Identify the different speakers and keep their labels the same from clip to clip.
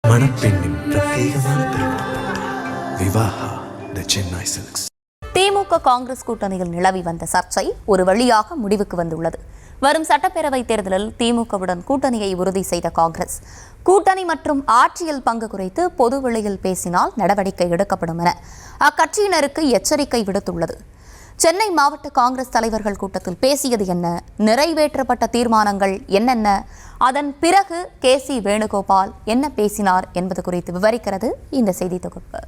Speaker 1: மணப்பெண்ணின் பிரத்யேகமான திருமணம் விவாஹா தி சென்னை சில்க்ஸ்.
Speaker 2: திமுக காங்கிரஸ் கூட்டணியில் நிலவி வந்த சர்ச்சை ஒரு வழியாக முடிவுக்கு வந்துள்ளது. வரும் சட்டப்பேரவைத் தேர்தலில் திமுகவுடன் கூட்டணியை உறுதி செய்த காங்கிரஸ் கூட்டணி மற்றும் ஆட்சியில் பங்கு குறித்து பொது வெளியில் பேசினால் நடவடிக்கை எடுக்கப்படும் என அக்கட்சியினருக்கு எச்சரிக்கை விடுத்துள்ளது. சென்னை மாவட்ட காங்கிரஸ் தலைவர்கள் கூட்டத்தில் பேசியது என்ன, நிறைவேற்றப்பட்ட தீர்மானங்கள் என்னென்ன, அதன் பிறகு KC வேணுகோபால் என்ன பேசினார் என்பது குறித்து விவரிக்கிறது இந்த செய்தி தொகுப்பு.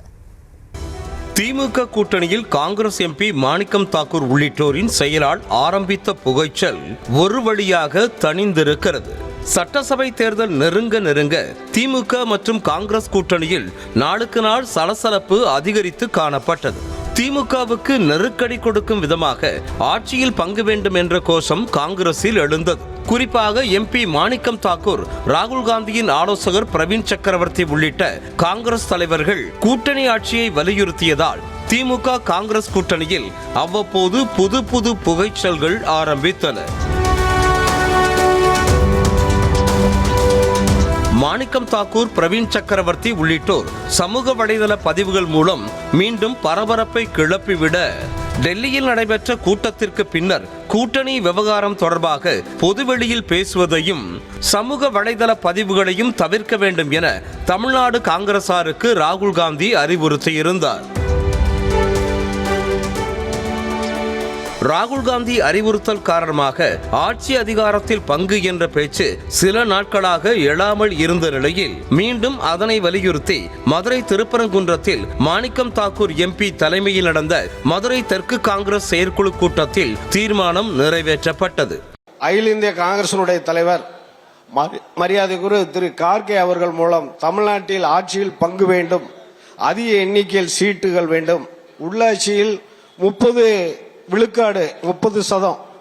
Speaker 3: திமுக கூட்டணியில் காங்கிரஸ் MP மாணிக்கம் தாக்கூர் உள்ளிட்டோரின் செயலால் ஆரம்பித்த புகைச்சல் ஒரு வழியாக தணிந்திருக்கிறது. சட்டசபை தேர்தல் நெருங்க திமுக மற்றும் காங்கிரஸ் கூட்டணியில் நாளுக்கு நாள் சலசலப்பு அதிகரித்து காணப்பட்டது. திமுகவுக்கு நெருக்கடி கொடுக்கும் விதமாக ஆட்சியில் பங்கு வேண்டும் என்ற கோஷம் காங்கிரஸில் எழுந்தது. குறிப்பாக MP மாணிக்கம் தாக்கூர், ராகுல் காந்தியின் ஆலோசகர் பிரவீன் சக்கரவர்த்தி உள்ளிட்ட காங்கிரஸ் தலைவர்கள் கூட்டணி ஆட்சியை வலியுறுத்தியதால் திமுக காங்கிரஸ் கூட்டணியில் அவ்வப்போது புது புகைச்சல்கள் ஆரம்பித்தன. மாணிக்கம் தாக்கூர், பிரவீன் சக்கரவர்த்தி உள்ளிட்டோர் சமூக வலைதள பதிவுகள் மூலம் மீண்டும் பரபரப்பை கிளப்பிவிட, டெல்லியில் நடைபெற்ற கூட்டத்திற்கு பின்னர் கூட்டணி விவகாரம் தொடர்பாக பொதுவெளியில் பேசுவதையும் சமூக வலைதள பதிவுகளையும் தவிர்க்க வேண்டும் என தமிழ்நாடு காங்கிரசாருக்கு ராகுல் காந்தி அறிவுறுத்தியிருந்தார். ராகுல் காந்தி அறிவுறுத்தல் காரணமாக ஆட்சி அதிகாரத்தில் பங்கு என்ற பேச்சு சில நாட்களாக எழாமல் இருந்த நிலையில் மீண்டும் அதனை வலியுறுத்தி மதுரை திருப்பரங்குன்றத்தில் மாணிக்கம் தாக்கூர் MP தலைமையில் நடந்த மதுரை தெற்கு காங்கிரஸ் செயற்குழு கூட்டத்தில் தீர்மானம் நிறைவேற்றப்பட்டது.
Speaker 4: அகில இந்திய காங்கிரசினுடைய தலைவர் மரியாதைக்குரிய திரு கார்கே அவர்கள் மூலம் தமிழ்நாட்டில் ஆட்சியில் பங்கு வேண்டும், அதிக எண்ணிக்கையில் சீட்டுகள் வேண்டும், உள்ளாட்சியில் 30%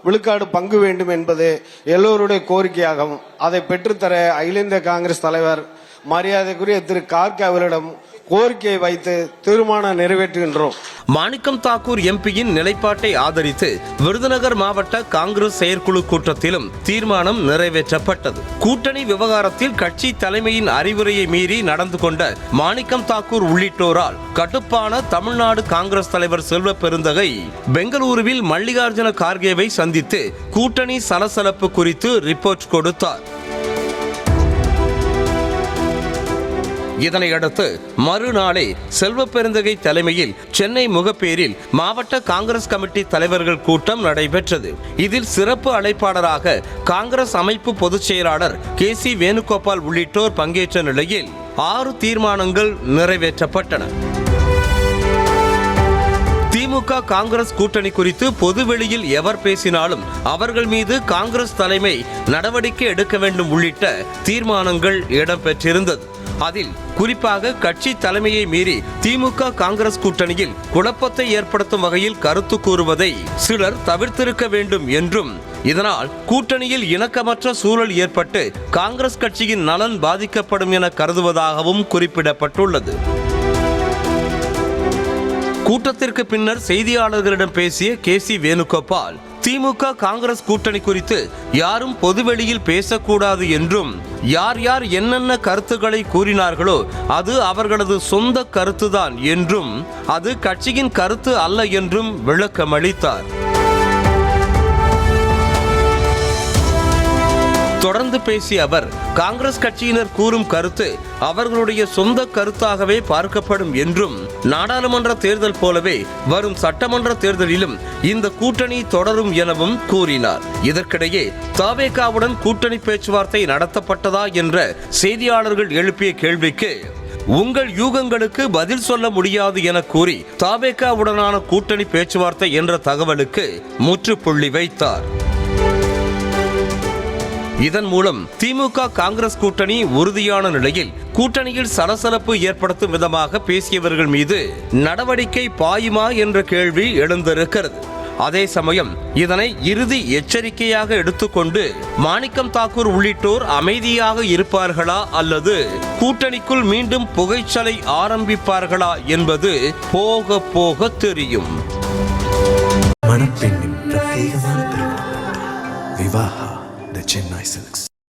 Speaker 4: விழுக்காடு பங்கு வேண்டும் என்பது எல்லோருடைய கோரிக்கையாகும். அதை பெற்றுத்தர அகில இந்திய காங்கிரஸ் தலைவர் மரியாதைக்குரிய திரு கார்கே அவரிடம் கோரிக்கையை வைத்து தீர்மானம் நிறைவேற்றுகின்றோம்.
Speaker 3: மாணிக்கம் தாக்கூர் MP-யின் நிலைப்பாட்டை ஆதரித்து விருதுநகர் மாவட்ட காங்கிரஸ் செயற்குழு கூட்டத்திலும் தீர்மானம் நிறைவேற்றப்பட்டது. கூட்டணி விவகாரத்தில் கட்சி தலைமையின் அறிவுரையை மீறி நடந்து கொண்ட மாணிக்கம் தாக்கூர் உள்ளிட்டோரால் கட்டுப்பான தமிழ்நாடு காங்கிரஸ் தலைவர் செல்வ பெருந்தகை பெங்களூருவில் மல்லிகார்ஜுன கார்கேவை சந்தித்து கூட்டணி சலசலப்பு குறித்து ரிப்போர்ட் கொடுத்தார். இதனையடுத்து மறுநாளே செல்வ பெருந்தகை தலைமையில் சென்னை முகப்பேரில் மாவட்ட காங்கிரஸ் கமிட்டி தலைவர்கள் கூட்டம் நடைபெற்றது. இதில் சிறப்பு அழைப்பாளராக காங்கிரஸ் அமைப்பு பொதுச் செயலாளர் KC வேணுகோபால் உள்ளிட்டோர் பங்கேற்ற நிலையில் 6 தீர்மானங்கள் நிறைவேற்றப்பட்டன. திமுக காங்கிரஸ் கூட்டணி குறித்து பொதுவெளியில் எவர் பேசினாலும் அவர்கள் மீது காங்கிரஸ் தலைமை நடவடிக்கை எடுக்க வேண்டும் உள்ளிட்ட தீர்மானங்கள் இடம்பெற்றிருந்தது. அதில் குறிப்பாக கட்சி தலைமையை மீறி திமுக காங்கிரஸ் கூட்டணியில் குழப்பத்தை ஏற்படுத்தும் வகையில் கருத்து கூறுவதை சிலர் தவிர்த்திருக்க வேண்டும் என்றும், இதனால் கூட்டணியில் இணக்கமற்ற சூழல் ஏற்பட்டு காங்கிரஸ் கட்சியின் நலன் பாதிக்கப்படும் என கருதுவதாகவும் குறிப்பிடப்பட்டுள்ளது. கூட்டத்திற்கு பின்னர் செய்தியாளர்களிடம் பேசிய KC வேணுகோபால், திமுக காங்கிரஸ் கூட்டணி குறித்து யாரும் பொதுவெளியில் பேசக்கூடாது என்றும், யார் என்னென்ன கருத்துக்களை கூறினார்களோ அது அவர்களது சொந்த கருத்துதான் என்றும், அது கட்சியின் கருத்து அல்ல என்றும் விளக்கமளித்தார். தொடர்ந்து பேசிய அவர், காங்கிரஸ் கட்சியினர் கூறும் கருத்து அவர்களுடைய சொந்த கருத்தாகவே பார்க்கப்படும் என்றும், நாடாளுமன்ற தேர்தல் போலவே வரும் சட்டமன்ற தேர்தலிலும் இந்த கூட்டணி தொடரும் எனவும் கூறினார். இதற்கிடையே தவேகாவுடன் கூட்டணி பேச்சுவார்த்தை நடத்தப்பட்டதா என்ற செய்தியாளர்கள் எழுப்பிய கேள்விக்கு உங்கள் யூகங்களுக்கு பதில் சொல்ல முடியாது என கூறி தவேகாவுடனான கூட்டணி பேச்சுவார்த்தை என்ற தகவலுக்கு முற்றுப்புள்ளி வைத்தார். இதன் மூலம் திமுக காங்கிரஸ் கூட்டணி உறுதியான நிலையில் கூட்டணியில் சலசலப்பு ஏற்படுத்தும் விதமாக பேசியவர்கள் மீது நடவடிக்கை பாயுமா என்ற கேள்வி எழுந்திருக்கிறது. அதே சமயம் இதனை இறுதி எச்சரிக்கையாக எடுத்துக்கொண்டு மாணிக்கம் தாக்கூர் உள்ளிட்டோர் அமைதியாக இருப்பார்களா அல்லது கூட்டணிக்குள் மீண்டும் புகைச்சலை ஆரம்பிப்பார்களா என்பது போக போக தெரியும்.
Speaker 1: மணப்பெண்ணின் பிரத்யேகமான திருமணம் விவாஹா தி சென்னை சில்க்ஸ்.